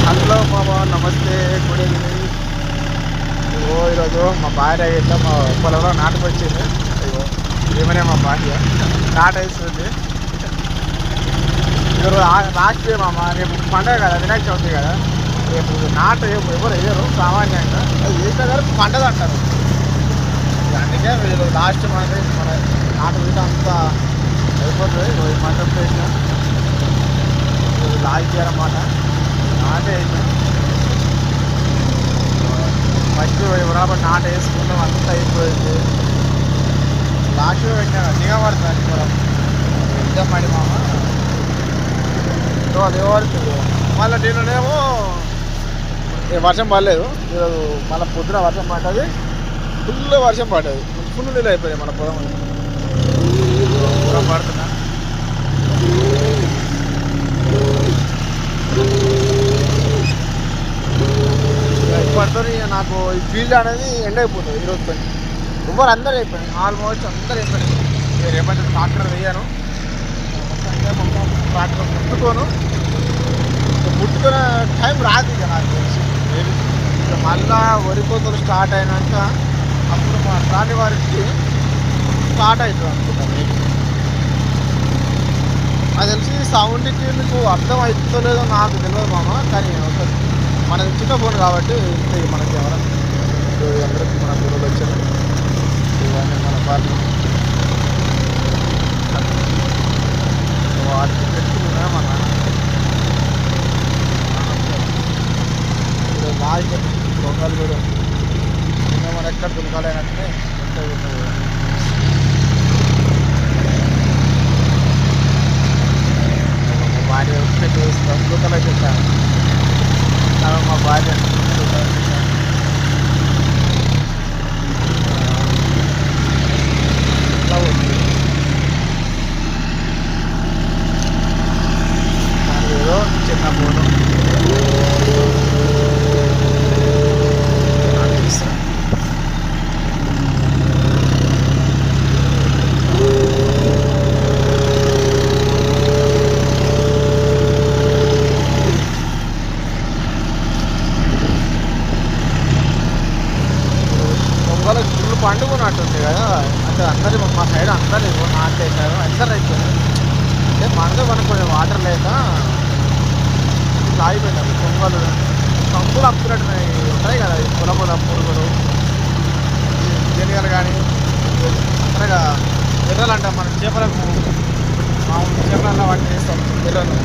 Hello మామ, నమస్తే, good evening. ఈరోజు మా భార్య ఇట్లా మా పొలంలో నాటుకొచ్చింది. అయ్యో ఏమనే మా భార్య నాటేస్తుంది. ఈరోజు లాస్ట్ డే మామ. రేపు పండుగ కదా, వినాయక చవితి కదా. రేపు నాటు ఎవరు వేయరు సామాన్యంగా. అది వేసిన గారు పండగ అంటారు. అందుకే వీళ్ళు లాస్ట్ మనకి మన నాటు వీట అంతా అయిపోతుంది. ఈ మంటం వేసిన లాస్ట్ చేయాలన్నమాట. నాటే ఫస్ట్ బరాబర్ నాట వేసుకున్నాం, అంతా అయిపోయింది. లాస్ట్ పెట్టినా దిగబడుతుంది పొలం ఇద్దమ్మడి మామ. దిగబడుతుంది. మళ్ళీ దీనిలోనేమో వర్షం పడలేదు ఈరోజు. మళ్ళీ పొద్దున వర్షం పడ్డది, ఫుల్ వర్షం పడ్డది, ఫుల్ నీళ్ళు అయిపోయాయి మన పొలం పడుతున్నా. ఇప్పటితో నాకు ఈ ఫీల్డ్ అనేది ఎండ్ అయిపోతుంది ఈరోజు పని. ఎవరు అందరూ అయిపోయింది, ఆల్మోస్ట్ అందరూ అయిపోయింది. నేను రేపటి ట్రాక్టర్ వేయను, ట్రాక్టర్ ముట్టుకునే టైం రాదు ఇక నాకు తెలిసి. ఇక మళ్ళా వరి కోతలు స్టార్ట్ అయినాక అప్పుడు మా ట్రాలీ వారికి స్టార్ట్ అవుతుంది అనుకుంటాను. నాకు తెలిసి సౌండ్కి మీకు అర్థం అవుతుందో నాకు తెలియదు మామ. కానీ మనది చిన్న ఫోన్ కాబట్టి మనకి ఎవరైనా అందరికీ మన పిల్లలు వచ్చారు. ఇవన్నీ మన పార్టీ వాటికి పెట్టుకున్నాయి మన లాస్ట్ దొంగలు కూడా మన ఎక్కడ దునకాలైనట్టే భార్య పెట్టి వేస్తాం దుకాణం చెప్పాను. మా భార్య ఏదో చిన్న ఫోను వాళ్ళకి ఫుల్ పండుగనట్టుంది కదా. అంటే అందరి మా సైడ్ అందరు నాటు వేసారు, అందరు అయిపోయారు. అంటే మనతో మనకు కొంచెం వాటర్ లేక ఇట్లా ఆగిపోయినారు. పొంగలు కంపులు అప్పుకున్నట్టు ఉంటాయి కదా, పొల పురుగులు జనిగలు కానీ అంతగా ఎర్రలు అంటాం. మన చేపలకు మామూలు చేపలలో వాటిని వేస్తాం ఎర్రలు.